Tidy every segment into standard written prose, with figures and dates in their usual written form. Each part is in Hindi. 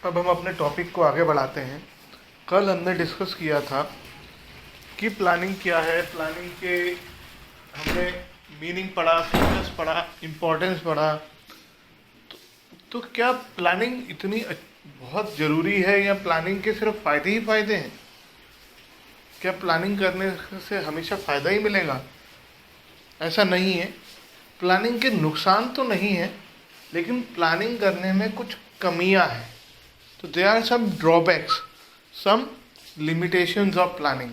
अब हम अपने टॉपिक को आगे बढ़ाते हैं। कल हमने डिस्कस किया था कि प्लानिंग क्या है, प्लानिंग के हमने मीनिंग पढ़ा, फीचर्स पढ़ा, इम्पोर्टेंस पढ़ा। तो क्या प्लानिंग इतनी बहुत ज़रूरी है या प्लानिंग के सिर्फ फ़ायदे ही फ़ायदे हैं? क्या प्लानिंग करने से हमेशा फ़ायदा ही मिलेगा? ऐसा नहीं है। प्लानिंग के नुकसान तो नहीं है, लेकिन प्लानिंग करने में कुछ कमियां हैं। तो they are some drawbacks, some limitations of planning.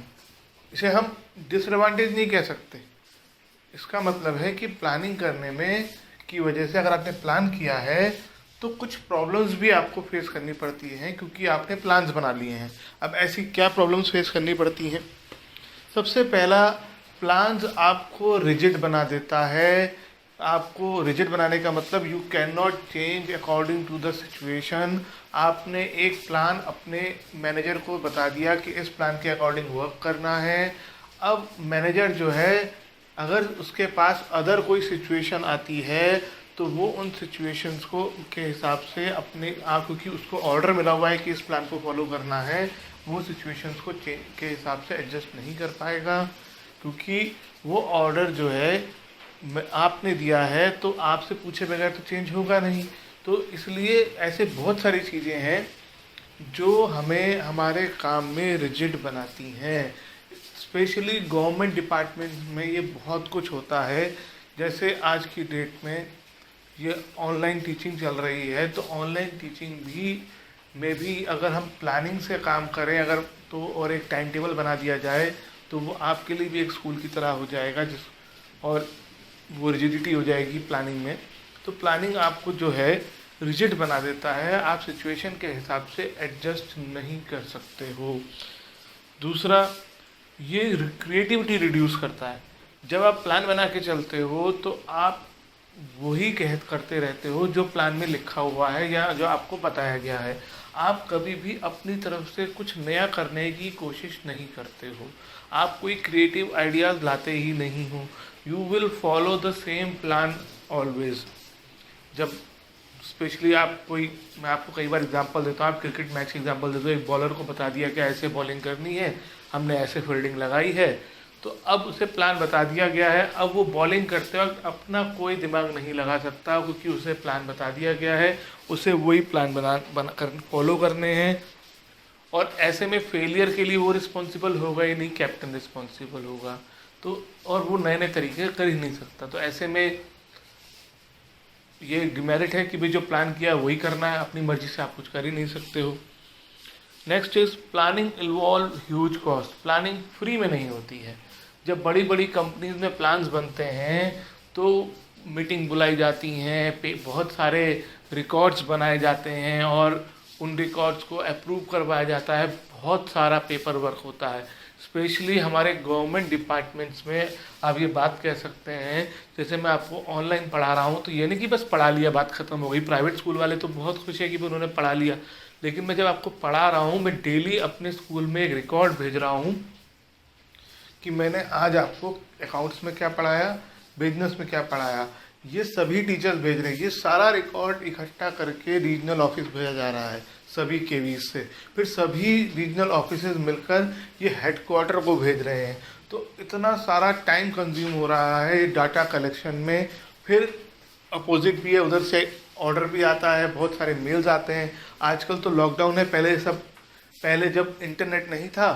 इसे हम डिसएडवांटेज नहीं कह सकते। इसका मतलब है कि प्लानिंग करने में की वजह से अगर आपने प्लान किया है तो कुछ प्रॉब्लम्स भी आपको फेस करनी पड़ती हैं, क्योंकि आपने प्लान्स बना लिए हैं। अब ऐसी क्या प्रॉब्लम्स फेस करनी पड़ती हैं? सबसे पहला, प्लान्स आपको रिजिड बना देता है। आपको रिजिड बनाने का मतलब you can not change according to the situation. आपने एक प्लान अपने मैनेजर को बता दिया कि इस प्लान के अकॉर्डिंग वर्क करना है। अब मैनेजर जो है, अगर उसके पास अदर कोई सिचुएशन आती है तो वो उन सिचुएशंस को के हिसाब से अपने आप, क्योंकि उसको ऑर्डर मिला हुआ है कि इस प्लान को फॉलो करना है, वो सिचुएशंस को के हिसाब से एडजस्ट नहीं कर पाएगा, क्योंकि वो ऑर्डर जो है आपने दिया है तो आपसे पूछे बगैर तो चेंज होगा नहीं। तो इसलिए ऐसे बहुत सारी चीज़ें हैं जो हमें हमारे काम में रिजिड बनाती हैं। स्पेशली गवर्नमेंट डिपार्टमेंट में ये बहुत कुछ होता है। जैसे आज की डेट में ये ऑनलाइन टीचिंग चल रही है, तो ऑनलाइन टीचिंग में भी अगर हम प्लानिंग से काम करें अगर तो, और एक टाइम टेबल बना दिया जाए, तो वो आपके लिए भी एक स्कूल की तरह हो जाएगा, और वो रिजिडिटी हो जाएगी प्लानिंग में। तो प्लानिंग आपको जो है रिजिड बना देता है, आप सिचुएशन के हिसाब से एडजस्ट नहीं कर सकते हो। दूसरा, ये क्रिएटिविटी रिड्यूस करता है। जब आप प्लान बना के चलते हो तो आप वही करते रहते हो जो प्लान में लिखा हुआ है या जो आपको बताया गया है। आप कभी भी अपनी तरफ से कुछ नया करने की कोशिश नहीं करते हो। आप कोई क्रिएटिव आइडियाज़ लाते ही नहीं हो। You will follow the same plan always. जब स्पेशली मैं आपको कई बार एग्जांपल देता हूँ, आप क्रिकेट मैच की एग्जांपल देते हो। एक बॉलर को बता दिया कि ऐसे बॉलिंग करनी है, हमने ऐसे फील्डिंग लगाई है, तो अब उसे प्लान बता दिया गया है। अब वो बॉलिंग करते वक्त अपना कोई दिमाग नहीं लगा सकता, क्योंकि उसे प्लान बता दिया गया है, उसे वही प्लान फॉलो करने हैं। और ऐसे में फेलियर के लिए वो रिस्पॉन्सिबल होगा ही नहीं, कैप्टन रिस्पॉन्सिबल होगा। तो और वो नए नए तरीके कर ही नहीं सकता। तो ऐसे में ये डिमेरिट है कि भाई जो प्लान किया वही करना है, अपनी मर्जी से आप कुछ कर ही नहीं सकते हो। Next is planning involve huge cost. Planning free में नहीं होती है। जब बड़ी बड़ी कंपनीज में प्लान्स बनते हैं तो मीटिंग बुलाई जाती हैं, बहुत सारे रिकॉर्ड्स बनाए जाते हैं और उन रिकॉर्ड्स को अप्रूव करवाया जाता है। बहुत सारा पेपर वर्क होता है। स्पेशली हमारे गवर्नमेंट डिपार्टमेंट्स में आप ये बात कह सकते हैं, जैसे मैं आपको ऑनलाइन पढ़ा रहा हूँ तो ये नहीं कि बस पढ़ा लिया बात ख़त्म हो गई। प्राइवेट स्कूल वाले तो बहुत खुश है कि उन्होंने पढ़ा लिया, लेकिन मैं जब आपको पढ़ा रहा हूँ, मैं डेली अपने स्कूल में एक रिकॉर्ड भेज रहा हूँ कि मैंने आज आपको अकाउंट्स में क्या पढ़ाया, बिजनेस में क्या पढ़ाया। ये सभी टीचर्स भेज रहे हैं। ये सारा रिकॉर्ड इकट्ठा करके रीजनल ऑफिस भेजा जा रहा है सभी केवीज से। फिर सभी रीजनल ऑफिसेज मिलकर ये हेडक्वार्टर को भेज रहे हैं। तो इतना सारा टाइम कंज्यूम हो रहा है डाटा कलेक्शन में। फिर अपोजिट भी है, उधर से ऑर्डर भी आता है, बहुत सारे मेल्स आते हैं। आजकल तो लॉकडाउन है, पहले जब इंटरनेट नहीं था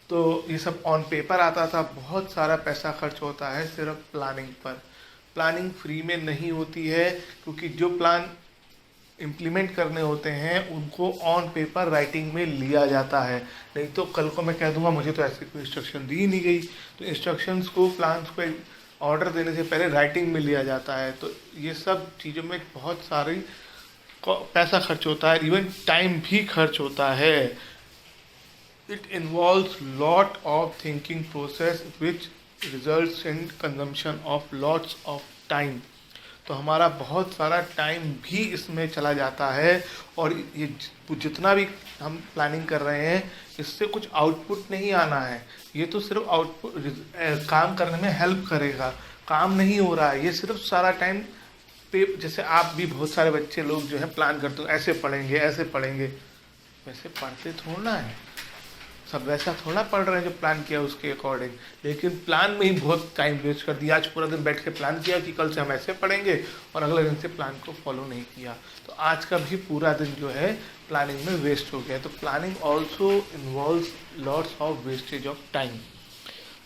तो ये सब ऑन पेपर आता था। बहुत सारा पैसा खर्च होता है सिर्फ प्लानिंग पर। प्लानिंग फ्री में नहीं होती है, क्योंकि जो प्लान इम्प्लीमेंट करने होते हैं उनको ऑन पेपर राइटिंग में लिया जाता है। नहीं तो कल को मैं कह दूंगा मुझे तो ऐसी कोई इंस्ट्रक्शन दी ही नहीं गई। तो इंस्ट्रक्शंस को, प्लान्स को ऑर्डर देने से पहले राइटिंग में लिया जाता है। तो ये सब चीज़ों में बहुत सारी पैसा खर्च होता है, इवन टाइम भी खर्च होता है। It involves lot of thinking process which results in consumption of lots of time। तो हमारा बहुत सारा टाइम भी इसमें चला जाता है। और ये जितना भी हम प्लानिंग कर रहे हैं, इससे कुछ आउटपुट नहीं आना है। ये तो सिर्फ आउटपुट काम करने में हेल्प करेगा, काम नहीं हो रहा है। ये सिर्फ सारा टाइम पे, जैसे आप भी बहुत सारे बच्चे लोग जो है प्लान करते हो, ऐसे पढ़ेंगे ऐसे पढ़ेंगे, वैसे पढ़ते थोड़ा है, सब वैसा थोड़ा पढ़ रहे हैं जो प्लान किया उसके अकॉर्डिंग, लेकिन प्लान में ही बहुत टाइम वेस्ट कर दिया। आज पूरा दिन बैठ के प्लान किया कि कल से हम ऐसे पढ़ेंगे और अगले दिन से प्लान को फॉलो नहीं किया, तो आज का भी पूरा दिन जो है प्लानिंग में वेस्ट हो गया। तो planning also involves lots of wastage of time.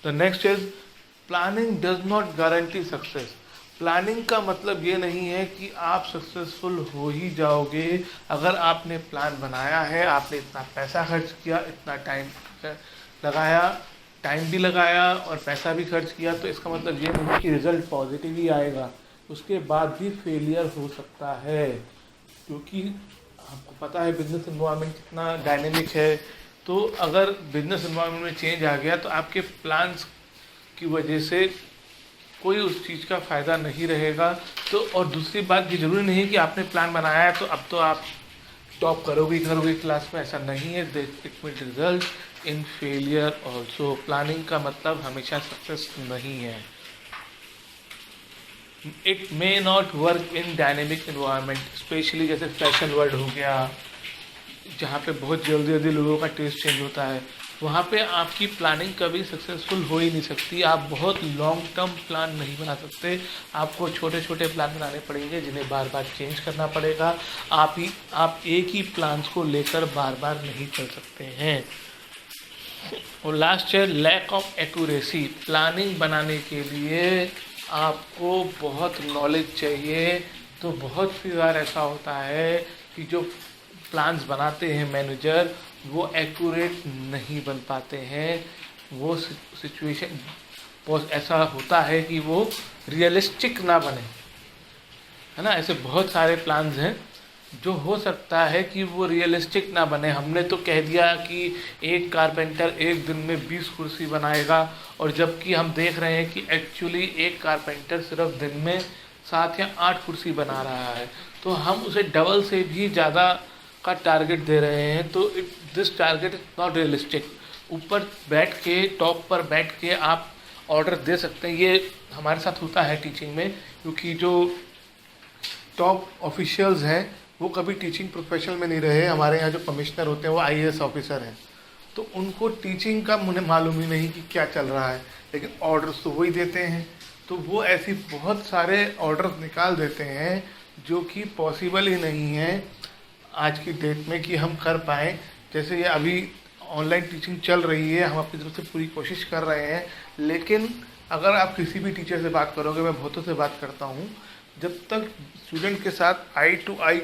The next is planning does not guarantee success. Planning का मतलब ये नहीं है कि आप सक्सेसफुल हो ही जाओगे। अगर आपने प्लान बनाया है, आपने इतना पैसा खर्च किया, इतना टाइम लगाया, टाइम भी लगाया और पैसा भी खर्च किया, तो इसका मतलब ये नहीं कि रिजल्ट पॉजिटिव ही आएगा, उसके बाद भी फेलियर हो सकता है। क्योंकि आपको पता है बिजनेस इन्वायरमेंट कितना डायनेमिक है, तो अगर बिजनेस इन्वायरमेंट में चेंज आ गया तो आपके प्लान्स की वजह से कोई उस चीज़ का फ़ायदा नहीं रहेगा। तो और दूसरी बात, ये ज़रूरी नहीं है कि आपने प्लान बनाया है तो अब तो आप टॉप करोगे क्लास में, ऐसा नहीं है। It will result in failure also. Planning का मतलब हमेशा सक्सेस नहीं है। It may not work in dynamic environment, specially जैसे फैशन वर्ल्ड हो गया, जहाँ पे बहुत जल्दी जल्दी लोगों का टेस्ट चेंज होता है, वहाँ पे आपकी प्लानिंग कभी सक्सेसफुल हो ही नहीं सकती। आप बहुत लॉन्ग टर्म प्लान नहीं बना सकते, आपको छोटे छोटे प्लान बनाने पड़ेंगे जिन्हें बार बार चेंज करना पड़ेगा। आप एक ही प्लान्स को लेकर बार बार नहीं चल सकते हैं। और लास्ट है लैक ऑफ एक्यूरेसी। प्लानिंग बनाने के लिए आपको बहुत नॉलेज चाहिए। तो बहुत सी बार ऐसा होता है कि जो प्लान्स बनाते हैं मैनेजर, वो एक्यूरेट नहीं बन पाते हैं। वो सिचुएशन बहुत ऐसा होता है कि वो रियलिस्टिक ना बने, है ना। ऐसे बहुत सारे प्लान्स हैं जो हो सकता है कि वो रियलिस्टिक ना बने। हमने तो कह दिया कि एक कारपेंटर एक दिन में 20 कुर्सी बनाएगा, और जबकि हम देख रहे हैं कि एक्चुअली एक कारपेंटर सिर्फ दिन में 7 या 8 कुर्सी बना रहा है, तो हम उसे डबल से भी ज़्यादा का टारगेट दे रहे हैं। तो this target is not realistic. ऊपर बैठ के, टॉप पर बैठ के आप ऑर्डर दे सकते हैं, ये हमारे साथ होता है टीचिंग में, क्योंकि जो टॉप ऑफिशियल्स हैं वो कभी टीचिंग प्रोफेशन में नहीं रहे। हमारे यहाँ जो कमिश्नर होते हैं वो आईएएस ऑफिसर हैं, तो उनको टीचिंग का मुझे मालूम ही नहीं कि क्या चल रहा है, लेकिन ऑर्डर्स तो वही देते हैं। तो वो ऐसी बहुत सारे ऑर्डर्स निकाल देते हैं जो कि पॉसिबल ही नहीं है आज की डेट में कि हम कर पाएँ। जैसे ये अभी ऑनलाइन टीचिंग चल रही है, हम अपनी तरफ से पूरी कोशिश कर रहे हैं, लेकिन अगर आप किसी भी टीचर से बात करोगे, मैं बहुतों से बात करता हूँ, जब तक स्टूडेंट के साथ आई टू आई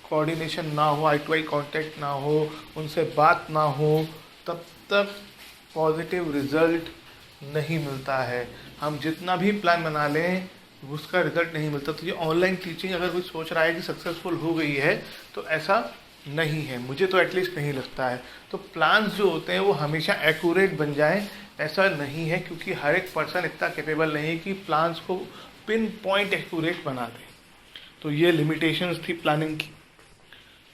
कोऑर्डिनेशन ना हो, आई टू आई कांटेक्ट ना हो, उनसे बात ना हो, तब तक पॉजिटिव रिजल्ट नहीं मिलता है। हम जितना भी प्लान बना लें उसका रिजल्ट नहीं मिलता। तो ये ऑनलाइन टीचिंग अगर कोई सोच रहा है कि सक्सेसफुल हो गई है, तो ऐसा नहीं है, मुझे तो एटलीस्ट नहीं लगता है। तो प्लान्स जो होते हैं वो हमेशा एक्यूरेट बन जाएं, ऐसा नहीं है, क्योंकि हर एक पर्सन इतना कैपेबल नहीं है कि प्लान्स को पिन पॉइंट एक्यूरेट बना दे। तो ये लिमिटेशंस थी प्लानिंग की।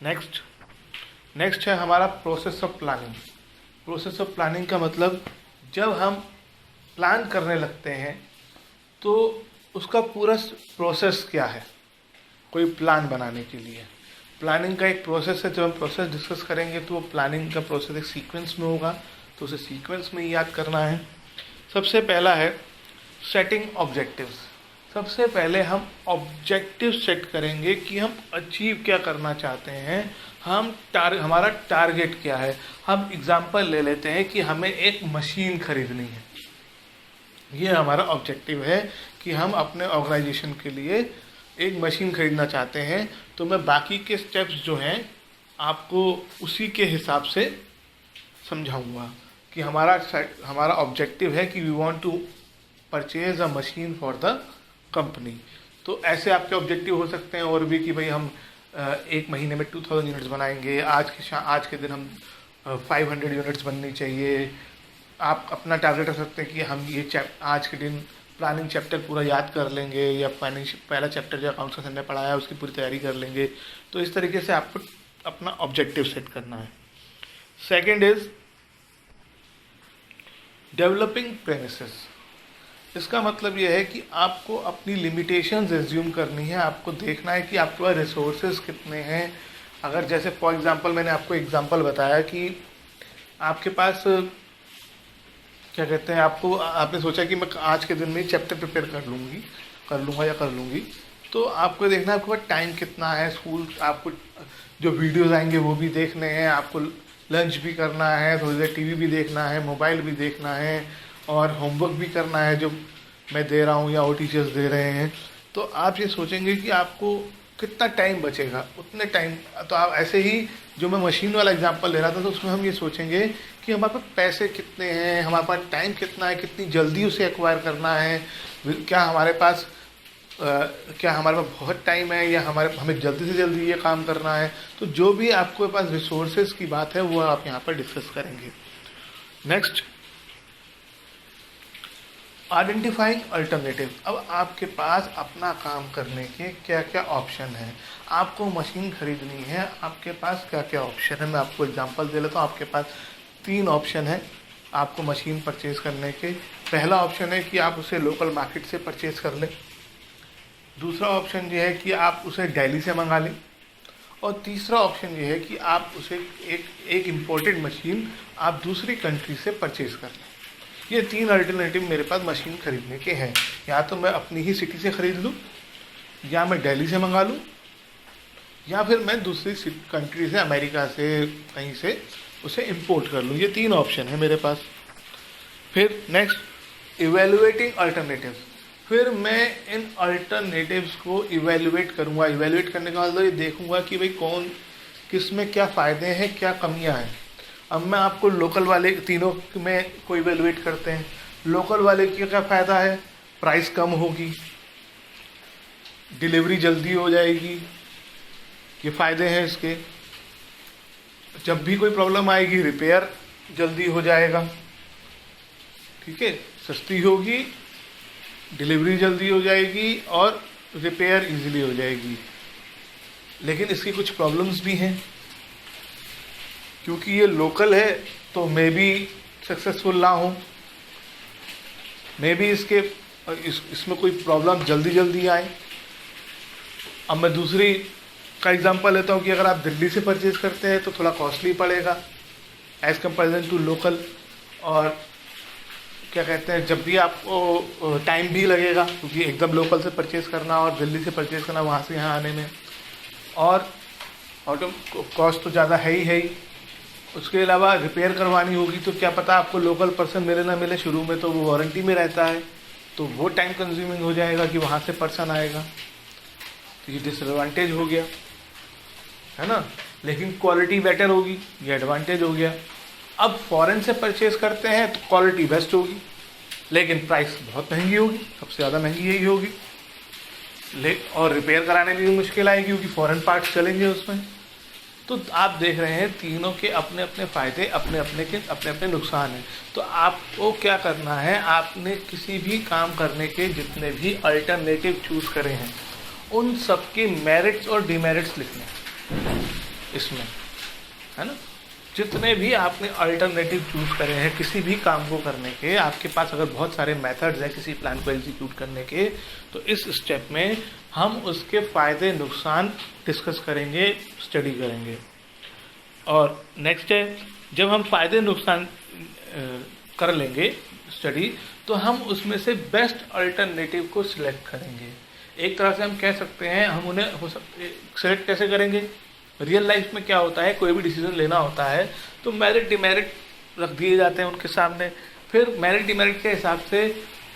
नेक्स्ट है हमारा process of planning. Process of planning का मतलब, जब हम प्लान करने लगते हैं तो उसका पूरा प्रोसेस क्या है। कोई प्लान बनाने के लिए प्लानिंग का एक प्रोसेस है। जब हम प्रोसेस डिस्कस करेंगे तो वो प्लानिंग का प्रोसेस एक सीक्वेंस में होगा, तो उसे सीक्वेंस में ही याद करना है। सबसे पहला है सेटिंग ऑब्जेक्टिव्स। सबसे पहले हम ऑब्जेक्टिव सेट करेंगे कि हम अचीव क्या करना चाहते हैं, हमारा टारगेट क्या है। हम एग्जांपल ले लेते हैं कि हमें एक मशीन खरीदनी है, ये हमारा ऑब्जेक्टिव है कि हम अपने ऑर्गेनाइजेशन के लिए एक मशीन खरीदना चाहते हैं। तो मैं बाकी के स्टेप्स जो हैं आपको उसी के हिसाब से समझाऊंगा कि हमारा ऑब्जेक्टिव है कि we want to purchase a machine for the company. तो ऐसे आपके ऑब्जेक्टिव हो सकते हैं और भी, कि भाई हम एक महीने में 2000 यूनिट्स बनाएंगे, आज के दिन हम 500 यूनिट्स बननी चाहिए। आप अपना टारगेट रख सकते हैं कि हम ये आज के दिन प्लानिंग चैप्टर पूरा याद कर लेंगे, या पहला चैप्टर जो अकाउंट्स का सर ने पढ़ाया है उसकी पूरी तैयारी कर लेंगे। तो इस तरीके से आपको अपना ऑब्जेक्टिव सेट करना है। Second is developing premises. इसका मतलब यह है कि आपको अपनी लिमिटेशंस एज्यूम करनी है। आपको देखना है कि आपके पास रिसोर्सेज कितने हैं, अगर जैसे फॉर एग्जांपल मैंने आपको एग्जांपल बताया कि आपके पास क्या कहते हैं, आपको आपने सोचा कि मैं आज के दिन में चैप्टर प्रिपेयर कर लूँगा या कर लूँगी, तो आपको देखना है आपके पास टाइम कितना है। स्कूल आपको जो वीडियोस आएंगे वो भी देखने हैं, आपको लंच भी करना है, थोड़ी देर टीवी भी देखना है, मोबाइल भी देखना है, और होमवर्क भी करना है जो मैं दे रहा हूँ या और टीचर्स दे रहे हैं। तो आप ये सोचेंगे कि आपको कितना टाइम बचेगा, उतने टाइम। तो आप ऐसे ही जो मैं मशीन वाला एग्जांपल ले रहा था, तो उसमें हम ये सोचेंगे कि हमारे पास पैसे कितने हैं, हमारे पास टाइम कितना है, कितनी जल्दी उसे एक्वायर करना है, क्या हमारे पास बहुत टाइम है, या हमें जल्दी से जल्दी ये काम करना है। तो जो भी आपके पास रिसोर्सेज की बात है वो आप यहाँ पर डिस्कस करेंगे। Next, identifying alternative. अब आपके पास अपना काम करने के क्या क्या ऑप्शन हैं। आपको मशीन खरीदनी है, आपके पास क्या क्या ऑप्शन है। मैं आपको एग्जांपल दे लेता हूँ। आपके पास 3 ऑप्शन है आपको मशीन परचेज़ करने के। पहला ऑप्शन है कि आप उसे लोकल मार्केट से परचेज़ कर लें। दूसरा ऑप्शन ये है कि आप उसे दिल्ली से मंगा लें। और तीसरा ऑप्शन ये है कि आप उसे एक इम्पोर्टेड मशीन आप दूसरी कंट्री से परचेज़ कर लें। ये 3 अल्टरनेटिव मेरे पास मशीन खरीदने के हैं। या तो मैं अपनी ही सिटी से ख़रीद लूँ, या मैं दिल्ली से मंगा लूँ, या फिर मैं दूसरी कंट्री से, अमेरिका से, कहीं से उसे इंपोर्ट कर लूँ। ये 3 ऑप्शन है मेरे पास। फिर नेक्स्ट, इवेलुएटिंग अल्टरनेटिव्स। फिर मैं इन अल्टरनेटिव्स को इवेलुएट करूँगा। इवेलुएट करने का मतलब ये देखूँगा कि भाई किस में क्या फ़ायदे हैं, क्या कमियाँ हैं। अब मैं आपको लोकल वाले तीनों में को इवेलुएट करते हैं। लोकल वाले की क्या फ़ायदा है, प्राइस कम होगी, डिलीवरी जल्दी हो जाएगी, ये फ़ायदे हैं इसके। जब भी कोई प्रॉब्लम आएगी रिपेयर जल्दी हो जाएगा, ठीक है, सस्ती होगी, डिलीवरी जल्दी हो जाएगी और रिपेयर इजीली हो जाएगी। लेकिन इसकी कुछ प्रॉब्लम्स भी हैं, क्योंकि ये लोकल है तो मे बी सक्सेसफुल ना हो, मे बी इसमें कोई प्रॉब्लम जल्दी आए। अब मैं दूसरी का एग्जांपल लेता हूँ कि अगर आप दिल्ली से परचेज़ करते हैं तो थोड़ा कॉस्टली पड़ेगा एज़ कंपेरिजन टू लोकल, और क्या कहते हैं, जब भी आपको टाइम भी लगेगा, क्योंकि एकदम लोकल से परचेज़ करना और दिल्ली से परचेज़ करना वहाँ से यहाँ आने में, और कॉस्ट तो ज़्यादा है ही। उसके अलावा रिपेयर करवानी होगी तो क्या पता आपको लोकल पर्सन मिले ना मिले। शुरू में तो वो वारंटी में रहता है, तो वो टाइम कंज्यूमिंग हो जाएगा कि वहाँ से पर्सन आएगा, तो ये डिसएडवांटेज हो गया, है ना। लेकिन क्वालिटी बेटर होगी, ये एडवांटेज हो गया। अब फॉरेन से परचेज़ करते हैं तो क्वालिटी बेस्ट होगी, लेकिन प्राइस बहुत महंगी होगी, सबसे ज़्यादा महंगी यही होगी, और रिपेयर कराने में भी मुश्किल आएगी क्योंकि फॉरेन पार्ट्स चलेंगे उसमें। तो आप देख रहे हैं तीनों के अपने अपने फ़ायदे, अपने अपने नुकसान हैं। तो आपको क्या करना है, आपने किसी भी काम करने के जितने भी अल्टरनेटिव चूज़ करे हैं उन सब के मेरिट्स और डिमेरिट्स लिखने इसमें, है ना। जितने भी आपने अल्टरनेटिव चूज़ करे हैं किसी भी काम को करने के, आपके पास अगर बहुत सारे मेथड्स हैं किसी प्लान को एग्जीक्यूट करने के, तो इस स्टेप में हम उसके फ़ायदे नुकसान डिस्कस करेंगे, स्टडी करेंगे। और नेक्स्ट है, जब हम फ़ायदे नुकसान कर लेंगे स्टडी, तो हम उसमें से बेस्ट अल्टरनेटिव को सिलेक्ट करेंगे। एक तरह से हम कह सकते हैं, हम उन्हें सिलेक्ट कैसे करेंगे। रियल लाइफ में क्या होता है, कोई भी डिसीजन लेना होता है तो मेरिट डिमेरिट रख दिए जाते हैं उनके सामने, फिर मेरिट डिमेरिट के हिसाब से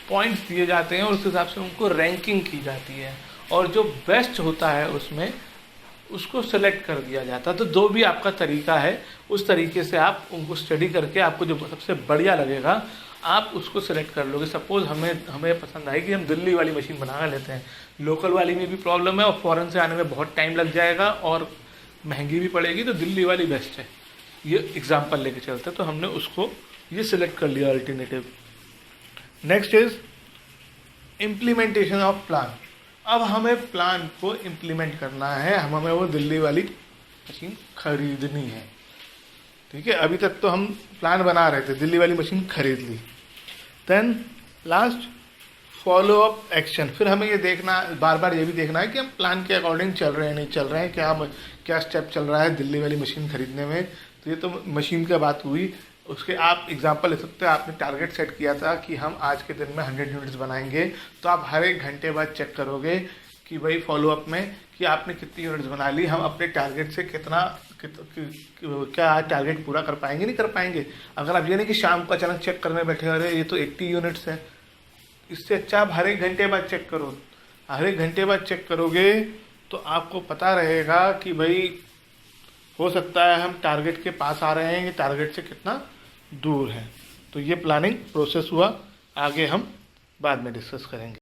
पॉइंट्स दिए जाते हैं और उस हिसाब से उनको रैंकिंग की जाती है, और जो बेस्ट होता है उसमें उसको सेलेक्ट कर दिया जाता है। तो जो भी आपका तरीका है उस तरीके से आप उनको स्टडी करके आपको जो सबसे बढ़िया लगेगा आप उसको सेलेक्ट कर लोगे। सपोज़ हमें पसंद आए कि हम दिल्ली वाली मशीन बना लेते हैं, लोकल वाली में भी प्रॉब्लम है और फ़ॉरेन से आने में बहुत टाइम लग जाएगा और महंगी भी पड़ेगी, तो दिल्ली वाली बेस्ट है, ये एग्जांपल लेके चलते हैं। तो हमने उसको ये सिलेक्ट कर लिया alternative. Next is implementation of plan. अब हमें प्लान को इम्प्लीमेंट करना है, हमें वो दिल्ली वाली मशीन खरीदनी है, ठीक है। अभी तक तो हम प्लान बना रहे थे, दिल्ली वाली मशीन खरीद ली। Then last follow up action, फिर हमें ये देखना, बार बार ये भी देखना है कि हम प्लान के अकॉर्डिंग चल रहे हैं नहीं चल रहे हैं, क्या स्टेप चल रहा है दिल्ली वाली मशीन खरीदने में। तो ये तो मशीन की बात हुई। उसके आप एग्जांपल ले सकते हो, आपने टारगेट सेट किया था कि हम आज के दिन में 100 यूनिट्स बनाएंगे, तो आप हर एक घंटे बाद चेक करोगे कि भाई फॉलो अप में कि आपने कितनी यूनिट्स बना ली, हम अपने टारगेट से क्या आज टारगेट पूरा कर पाएंगे नहीं कर पाएंगे। अगर आप ये नहीं कि शाम को अचानक चेक करने बैठे, अरे ये तो 80 यूनिट्स है, इससे अच्छा आप हर एक घंटे बाद चेक करो। हर एक घंटे बाद चेक करोगे तो आपको पता रहेगा कि भाई हो सकता है हम टारगेट के पास आ रहे हैं, ये टारगेट से कितना दूर है। तो ये प्लानिंग प्रोसेस हुआ, आगे हम बाद में डिस्कस करेंगे।